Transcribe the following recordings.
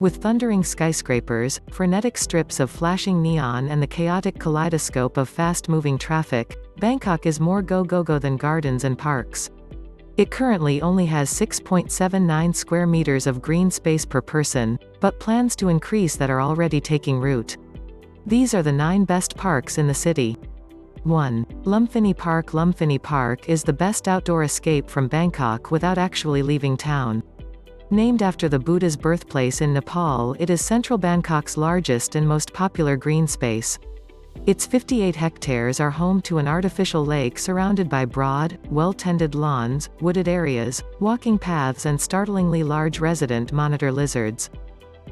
With thundering skyscrapers, frenetic strips of flashing neon and the chaotic kaleidoscope of fast-moving traffic, Bangkok is more go-go-go than gardens and parks. It currently only has 6.79 square meters of green space per person, but plans to increase that are already taking root. These are the 9 best parks in the city. 1. Lumphinie Park. Lumphinie Park is the best outdoor escape from Bangkok without actually leaving town. Named after the Buddha's birthplace in Nepal, it is central Bangkok's largest and most popular green space. Its 58 hectares are home to an artificial lake surrounded by broad, well-tended lawns, wooded areas, walking paths and startlingly large resident monitor lizards.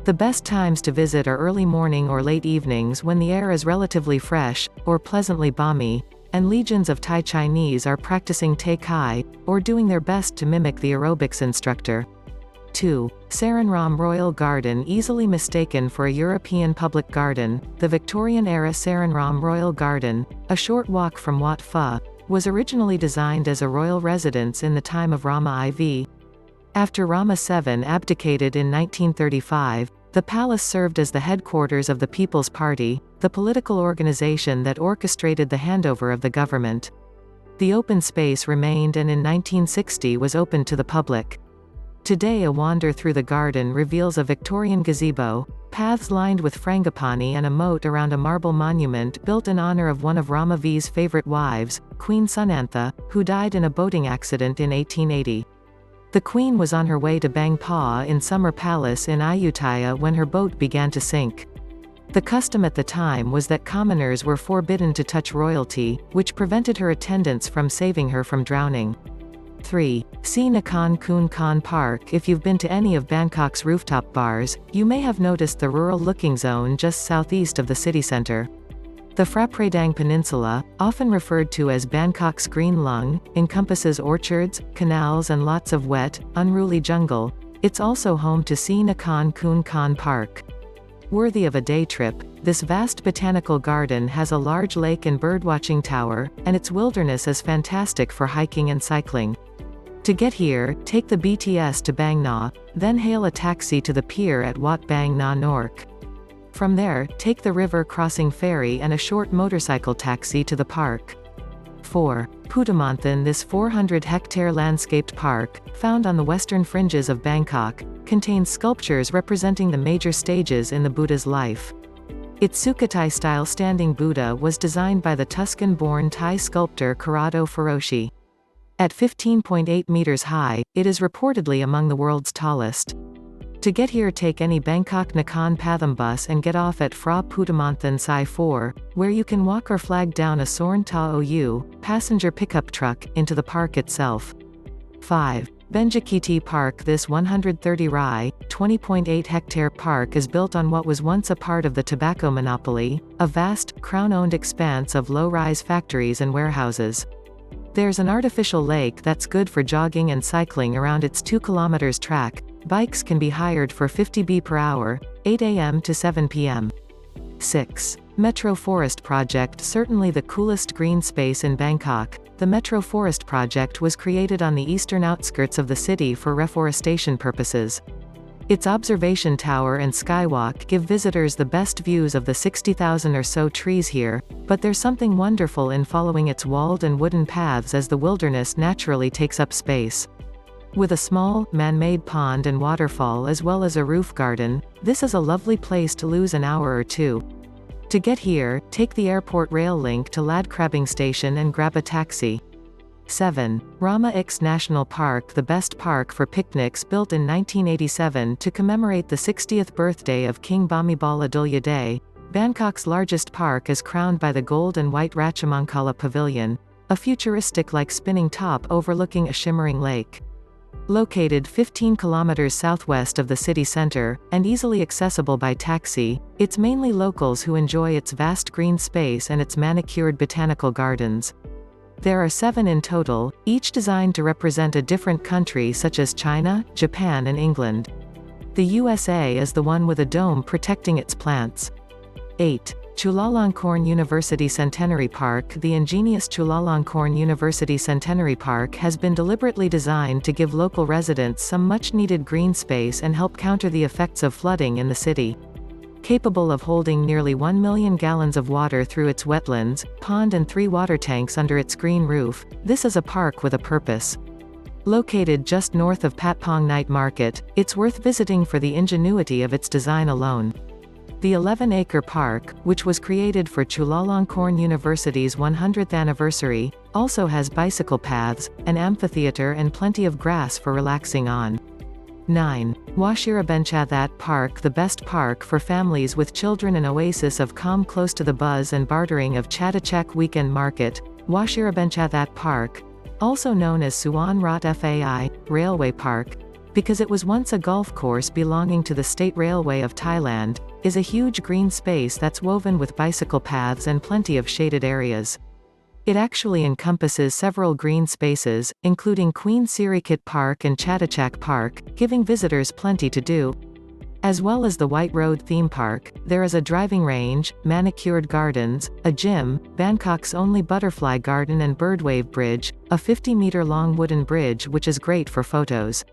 The best times to visit are early morning or late evenings when the air is relatively fresh, or pleasantly balmy, and legions of Thai Chinese are practicing Tai Chi, or doing their best to mimic the aerobics instructor. 2. Saranram Royal Garden. Easily mistaken for a European public garden, the Victorian-era Saranram Royal Garden, a short walk from Wat Pho, was originally designed as a royal residence in the time of Rama IV. After Rama VII abdicated in 1935, the palace served as the headquarters of the People's Party, the political organization that orchestrated the handover of the government. The open space remained and in 1960 was opened to the public. Today a wander through the garden reveals a Victorian gazebo, paths lined with frangipani and a moat around a marble monument built in honor of one of Rama V's favorite wives, Queen Sunantha, who died in a boating accident in 1880. The queen was on her way to Bangkok in Summer Palace in Ayutthaya when her boat began to sink. The custom at the time was that commoners were forbidden to touch royalty, which prevented her attendants from saving her from drowning. 3. See Nakhon Kun Khan Park. If you've been to any of Bangkok's rooftop bars, you may have noticed the rural-looking zone just southeast of the city center. The Phra Pradang Peninsula, often referred to as Bangkok's Green Lung, encompasses orchards, canals and lots of wet, unruly jungle. It's also home to See Nakhon Kun Khan Park. Worthy of a day trip, this vast botanical garden has a large lake and birdwatching tower, and its wilderness is fantastic for hiking and cycling. To get here, take the BTS to Bang Na, then hail a taxi to the pier at Wat Bang Na Nork. From there, take the river crossing ferry and a short motorcycle taxi to the park. 4. Putamanthan. This 400-hectare landscaped park, found on the western fringes of Bangkok, contains sculptures representing the major stages in the Buddha's life. Its Sukhothai-style standing Buddha was designed by the Tuscan-born Thai sculptor Corrado Feroci. At 15.8 meters high, it is reportedly among the world's tallest. To get here, take any Bangkok Nakhon Pathum bus and get off at Phra Putamanthan Sai 4, where you can walk or flag down a Sorn Ta Ou passenger pickup truck into the park itself. 5. Benjikiti Park. This 130 rai, 20.8-hectare park is built on what was once a part of the tobacco monopoly, a vast, crown-owned expanse of low-rise factories and warehouses. There's an artificial lake that's good for jogging and cycling around its 2 km track. Bikes can be hired for 50 Baht per hour, 8 a.m. to 7 p.m. 6. Metro Forest Project. Certainly the coolest green space in Bangkok, the Metro Forest Project was created on the eastern outskirts of the city for reforestation purposes. Its observation tower and skywalk give visitors the best views of the 60,000 or so trees here, but there's something wonderful in following its walled and wooden paths as the wilderness naturally takes up space. With a small, man-made pond and waterfall as well as a roof garden, this is a lovely place to lose an hour or two. To get here, take the airport rail link to Lad Krabbing Station and grab a taxi. 7. Rama X National Park. The best park for picnics, built in 1987 to commemorate the 60th birthday of King Bhumibol Adulyadej. Bangkok's largest park is crowned by the gold and white Ratchamankala Pavilion, a futuristic-like spinning top overlooking a shimmering lake. Located 15 kilometers southwest of the city center, and easily accessible by taxi, it's mainly locals who enjoy its vast green space and its manicured botanical gardens. There are 7 in total, each designed to represent a different country such as China, Japan and England. The USA is the one with a dome protecting its plants. 8. Chulalongkorn University Centenary Park. The ingenious Chulalongkorn University Centenary Park has been deliberately designed to give local residents some much-needed green space and help counter the effects of flooding in the city. Capable of holding nearly 1 million gallons of water through its wetlands, pond and 3 water tanks under its green roof, this is a park with a purpose. Located just north of Patpong Night Market, it's worth visiting for the ingenuity of its design alone. The 11-acre park, which was created for Chulalongkorn University's 100th anniversary, also has bicycle paths, an amphitheater and plenty of grass for relaxing on. 9. Washirabenchathat Park. The best park for families with children, an oasis of calm close to the buzz and bartering of Chatuchak Weekend Market. Washirabenchathat Park, also known as Suan Rat Fai, Railway Park, because it was once a golf course belonging to the State Railway of Thailand, is a huge green space that's woven with bicycle paths and plenty of shaded areas. It actually encompasses several green spaces, including Queen Sirikit Park and Chatuchak Park, giving visitors plenty to do. As well as the White Road theme park, there is a driving range, manicured gardens, a gym, Bangkok's only butterfly garden and birdwave bridge, a 50-meter-long wooden bridge which is great for photos.